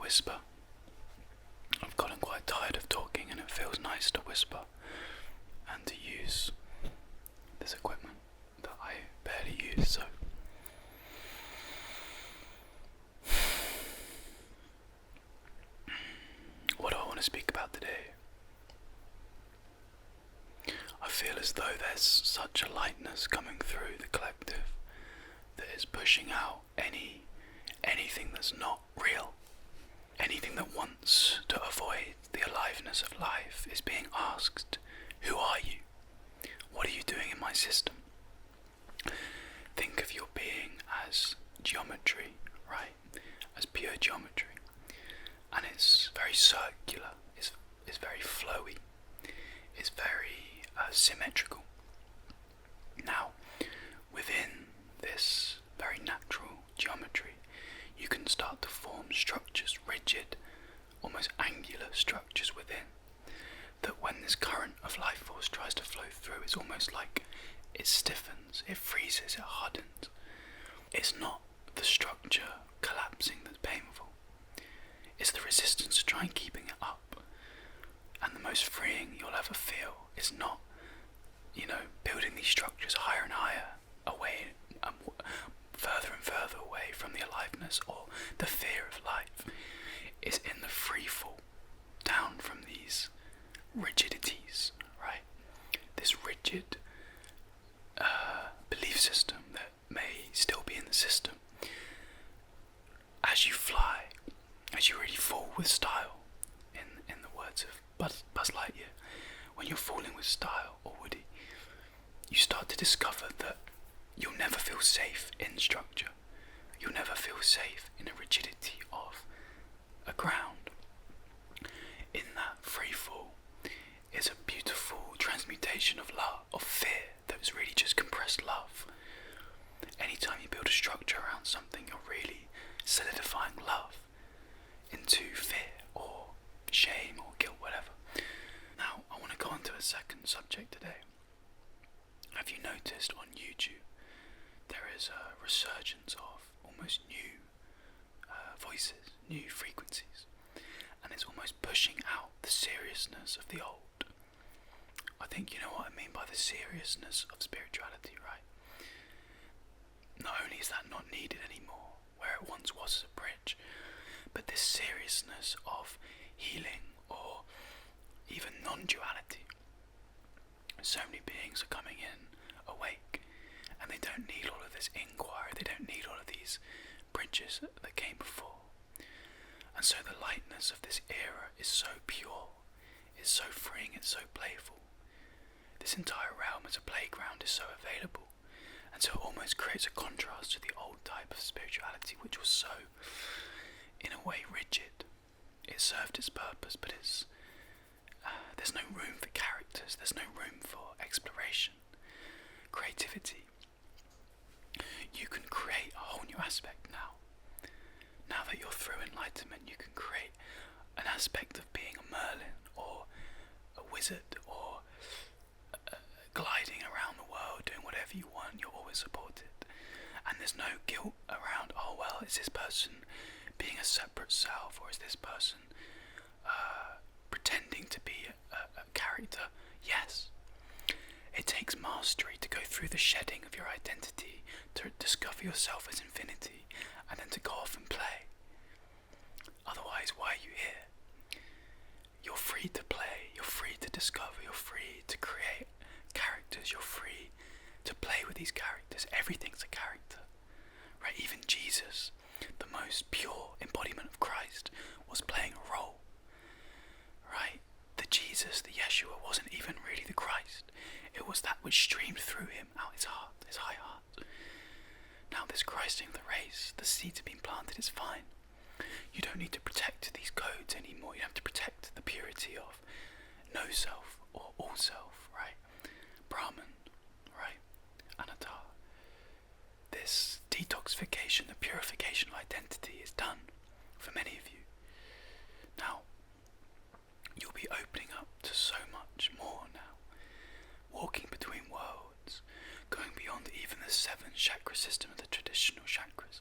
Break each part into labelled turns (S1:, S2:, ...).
S1: whisper. I've gotten quite tired of talking, and it feels nice to whisper and to use this equipment that I barely use, so what do I want to speak about today? I feel as though there's such a lightness coming through the collective that is pushing out anything that's not real. Anything that wants to avoid the aliveness of life is being asked, who are you? What are you doing in my system? Think of your being as geometry, right? As pure geometry. And it's very circular, it's very flowy, it's very symmetrical. Now, within this very natural geometry, you can start to form structures, rigid, almost angular structures within, that when this current of life force tries to flow through, it's almost like it stiffens, it freezes, it hardens. It's not the structure collapsing that's painful, it's the resistance to try and keeping it up. And the most freeing you'll ever feel is not, building these structures higher and higher away, further and further away from the aliveness or the fear of life. Is in the free fall down from these rigidities, right? This rigid belief system that may still be in the system. As you fly, as you really fall with style, in the words of Buzz Lightyear, when you're falling with style, or Woody, you start to discover that you'll never feel safe in structure. You'll never feel safe in a rigidity of a ground. In that free fall is a beautiful transmutation of love, of fear, that is really just compressed love. Anytime you build a structure around something, you're really solidifying love into fear or shame or guilt, whatever. Now, I want to go on to a second subject today. Have you noticed on YouTube there is a resurgence of almost new voices, new frequencies, and it's almost pushing out the seriousness of the old. I think you know what I mean by the seriousness of spirituality, right? Not only is that not needed anymore, where it once was as a bridge, but this seriousness of healing or even non-duality. So many beings are coming in awake, and they don't need all of this inquiry, they don't need all of these bridges that came before. And so the lightness of this era is so pure, it's so freeing, it's so playful. This entire realm as a playground is so available, and so it almost creates a contrast to the old type of spirituality, which was so, in a way, rigid. It served its purpose, but there's no room for characters, there's no room for exploration, creativity. You can create a whole new aspect now. Now that you're through enlightenment, you can create an aspect of being a Merlin or a wizard or gliding around the world, doing whatever you want. You're always supported. And there's no guilt around, oh well, is this person being a separate self, or is this person pretending to be a character? Yes. It takes mastery to go through the shedding of your identity, to discover yourself as infinity, and then to go off and play. Otherwise, why are you here? You're free to play, you're free to discover, you're free to create characters, you're free to play with these characters. Everything's a character, right? Even Jesus, the most pure embodiment of Christ, was playing a role, right? The Jesus, the Yeshua, wasn't even really the Christ. It was that which streamed through him out his heart, his high heart. Now this Christing of the race, the seeds have been planted, it's fine. You don't need to protect these codes anymore. You have to protect the purity of no self or all self, right? Brahman, right? Anatta. This detoxification, the purification of identity is done for many of you. Now, you'll be opening up to so much more now. Walking between worlds, going beyond even the 7 chakra system of the traditional chakras,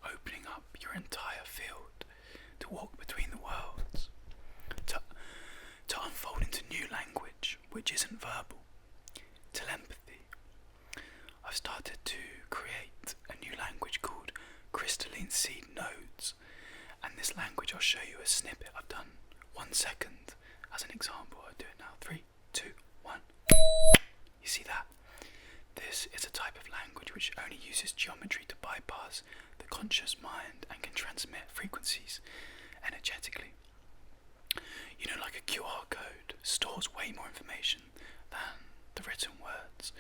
S1: opening up your entire field to walk which isn't verbal. Telepathy. I've started to create a new language called crystalline seed nodes, and this language, I'll show you a snippet. I've done 1 second as an example. I'll do it now. 3, 2, 1. You see that? This is a type of language which only uses geometry to bypass the conscious mind and can transmit frequencies energetically. You know, like a QR code stores way more information than the written words.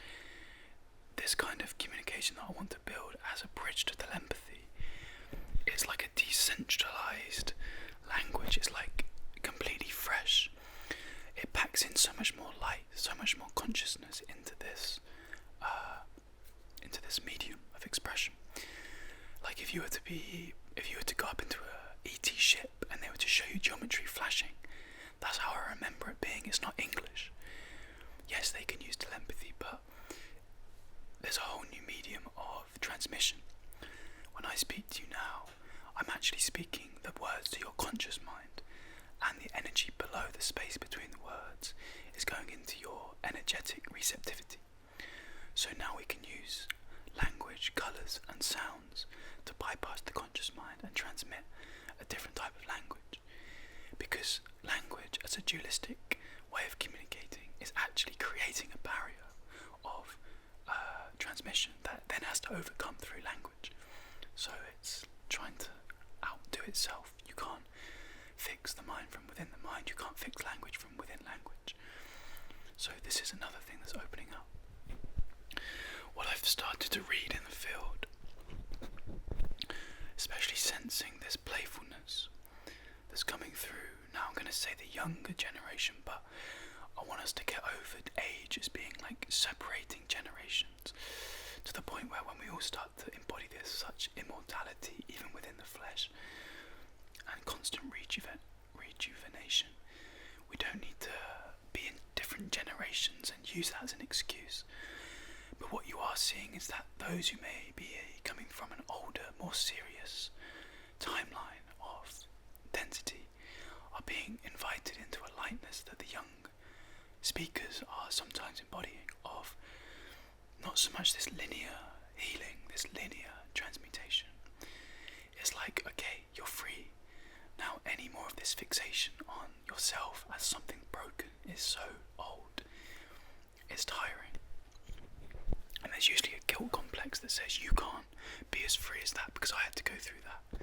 S1: This kind of communication that I want to build as a bridge to telepathy is like a decentralized language. It's like completely fresh. It packs in so much more light, so much more consciousness into this medium of expression. Like if you were to go up into a ET ship and they were to show you geometry flashing, that's how I remember it being. It's not English. Yes, they can use telepathy, but there's a whole new medium of transmission. When I speak to you now, I'm actually speaking the words to your conscious mind, and the energy below the space between the words is going into your energetic receptivity. So now we can use language, colours and sounds to bypass the conscious mind and transmit a different type of language. Because language as a dualistic way of communicating is actually creating a barrier of transmission that then has to overcome through language. So it's trying to outdo itself. You can't fix the mind from within the mind. You can't fix language from within language. So this is another thing that's opening up. What I've started to read in the field, especially sensing this playfulness that's coming through. Now I'm going to say the younger generation, but I want us to get over age as being like separating generations, to the point where when we all start to embody this such immortality even within the flesh and constant rejuvenation, we don't need to be in different generations and use that as an excuse. But what you are seeing is that those who may be coming from an older, more serious timeline of density are being invited into a lightness that the young speakers are sometimes embodying, of not so much this linear healing, this linear transmutation. It's like, okay, you're free. Now any more of this fixation on yourself as something broken is so old. It's tiring. And there's usually a guilt complex that says you can't be as free as that because I had to go through that.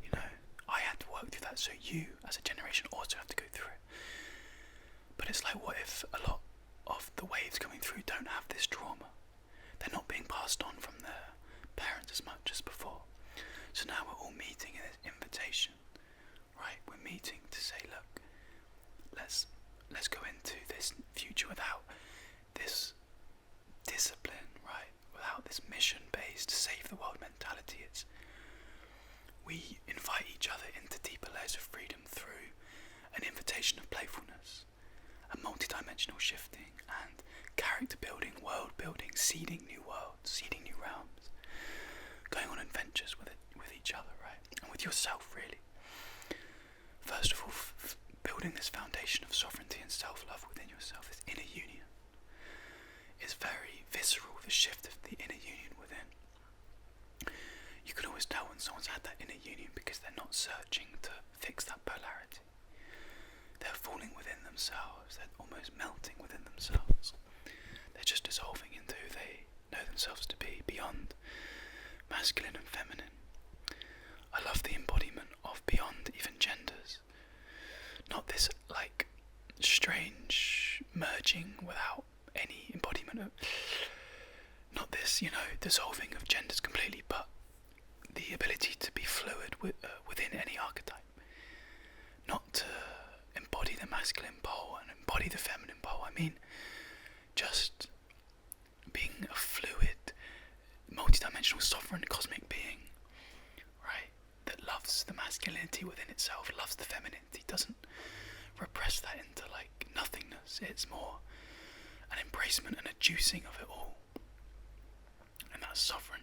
S1: You know, I had to work through that, so you as a generation also have to go through it. But it's like, what if a lot of the waves coming through don't have this trauma? They're not being passed on from their parents as much as before. So now we're all meeting in this invitation, right? We're meeting to say, look, let's go into this future without this discipline, right? Without this mission-based save the world mentality. We invite each other into deeper layers of freedom through an invitation of playfulness, a multi-dimensional shifting and character building, world building, seeding new worlds, seeding new realms, going on adventures with each other, right? And with yourself, really. First of all, building this foundation of sovereignty and self-love within yourself, this inner union, is very visceral, the shift of the inner union within. You can always tell when someone's had that inner union because they're not searching to fix that polarity. They're falling within themselves, they're almost melting within themselves. They're just dissolving into who they know themselves to be, beyond masculine and feminine. I love the embodiment of beyond even genders. Not this like strange merging without any embodiment of, not this, dissolving of genders completely, but the ability to be fluid within any archetype. Not to embody the masculine pole and embody the feminine pole. I mean, just being a fluid, multidimensional, sovereign, cosmic being, right? That loves the masculinity within itself, loves the femininity, doesn't repress that into like nothingness. It's more an embracement and a juicing of it all. And that sovereign